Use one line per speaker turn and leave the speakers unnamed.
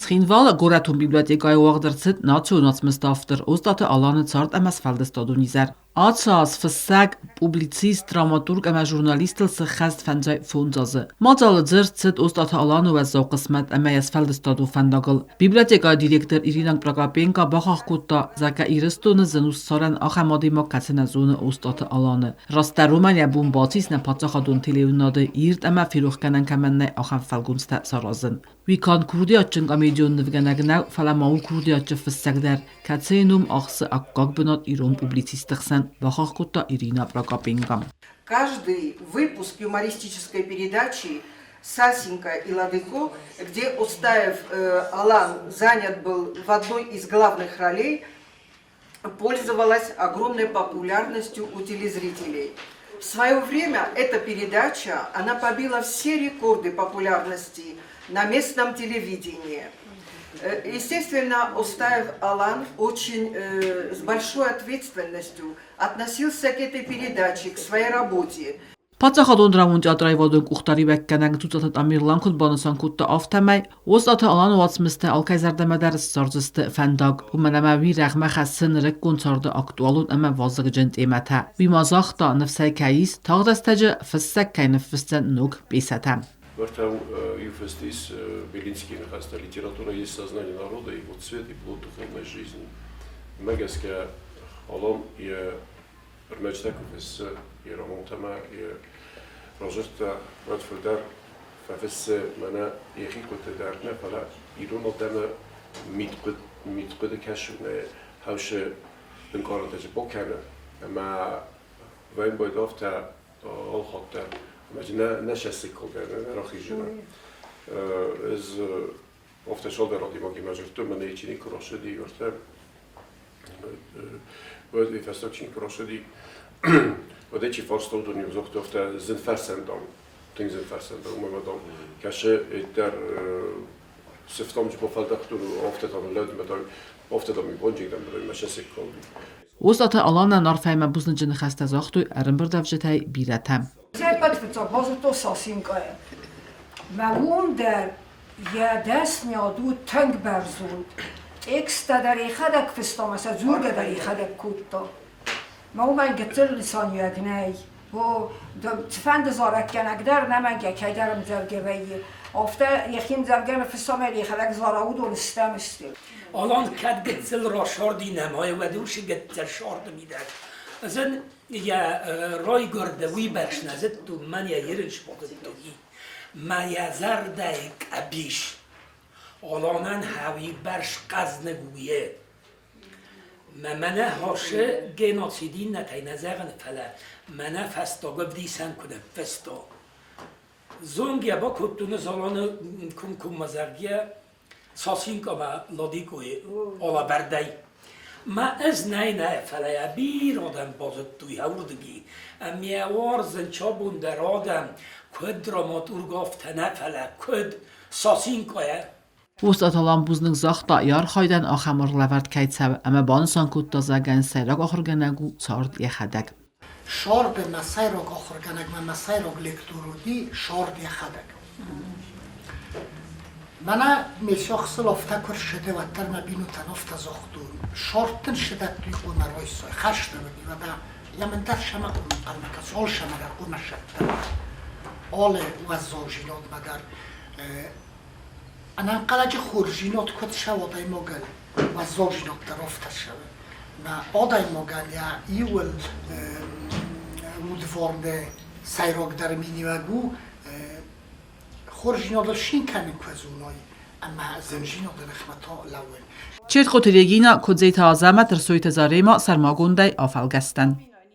Schienwal Goratum Bibliothekaya uagdırtsıt nationatsmestafter Ostatı alanı çart emes feldestadunizer. Atsas fıssag publicist dramaturg ema jurnalistel se xest fenjay fundzazı. Macalı zırtsıt Ostatı alanı ve zavqısmet emeyes feldestadu fendagıl. Bibliothekaya direktor Irina Pragapenka baxaq kutta zaka iristonu zenus saren axamadima katsene zonu Ostatı alanı. Rasta Romanya bumbatis ne patsaxadun televizyonada irt ema firuxkenen kemenne axan felgunste sarazın. Wikan Kurdiatçın amedyon nivgenegnev falamaul Kurdiatçı fıssagder katsenum axsı akkak benat iron publicistiksen baxaq kutta Irina Pragapenka.
Каждый выпуск юмористической передачи «Сасенька и Ладыко», где Устаев Алан занят был в одной из главных ролей, пользовалась огромной популярностью у телезрителей. В свое время эта передача, она побила все рекорды популярности на местном телевидении. Естественно, Устаев Алан очень с большой ответственностью относился к этой передаче, к своей работе.
Patsaxadon dramon teatrayvadon uxtari bekkeneng tutatad amirlan kutbanasan kutta aftemay, Ostatı alan oatsmiste alkayzerdemeder sarzıstı fendag, umeneme viragme xassin rek konçardı aktualun eme vazıg cent emete. Vimazaxta nefsay kayis, tağdestece fıssek kay nefisten nuk besetem.
Вартам юфестис Белинский нахаста литература есть сознание народа, его цвет и плод духовной жизни. Мегаска алом и пермечтаков из и романтама и рожерта ватфудар ففس منا يخيكو تدارنا فلا يرون تما ميتقد كشفنا هاوش انقارن تجبو كان اما وين باید افتا آل خاطر مجنا نشسته کردن راخی جنا از افتا شال در آدی ماگی مجرد من ایچینی کراشه دی ورته باید ایفستا چین کراشه دی و دیچی فارستان دنیا زخت افتا زن فرسندان تین زن فرسندان اومدام کشه در سفتام جبا فلدختون افتا دام لاد مدام افتا دامی بانجی دام بدای مشسته کردی
Ostatı alanı narfayma buznicin xasta zaxtu erin davjetay biretem.
Zepet vycobozı to sasinkaje. Mevum der je desnya du tönk berzult. Ekste der ichadek fistam, esa zurge der ichadek kutta. Mevum en getir lisan jögnei. Bu tfend zarekkenek der nemen gekeyderim zergeveyi. After yechim zergem fistam el ichadek zaraud ol istem istil.
Alan kad gitzel ra şardi nemay ve duş gitzel şardi mider. Azın ya ray görde wi berşnazet tu man ya yeriş badı tugi. Ma ya zardayk abiş. Alanan havi berş qazne guye. Mana haşe genosidin netay nazagn fala. Mana fasta gobdi sen kude fasta. Zong ya bakutunu zalanı kum mazargiye ساسینکا و لادیکوی آلا بردی ما از نه فلای بیر آدم بازد توی هوردگی امیوار زنچابون در آدم کد دراماتورگ آفته نفله کد ساسینکای
Ostatı alan buzning zaxta yar xaydan axamır levert kaytsev ama bansan kutta zagen sayrak axırgenegu çart yexedek.
Şard mesayrak axırgenek ve mesayrak lekturudi şard yexedek. Mana meşaxsı lafta kur şede ve terme binu tanafta zaxtun. Şartın şiddet duygu meraysa xaştı bidi ve da yamen der şema kunun qalmaka sol şema der kuna şedde. Ale ve zawjinat magar ana qalacı xurjinat kut şavaday mogal ve zawjinat tarafta şava. Na aday mogal ya iwel udvorne sayrak der mini ve bu خورجینا داشتین کنیم که از اونایی اما زنجینا در اخمتا لول
چیت خوتریگینا کدزی تازمت رسویت زاریما سرماگونده آفلگستن.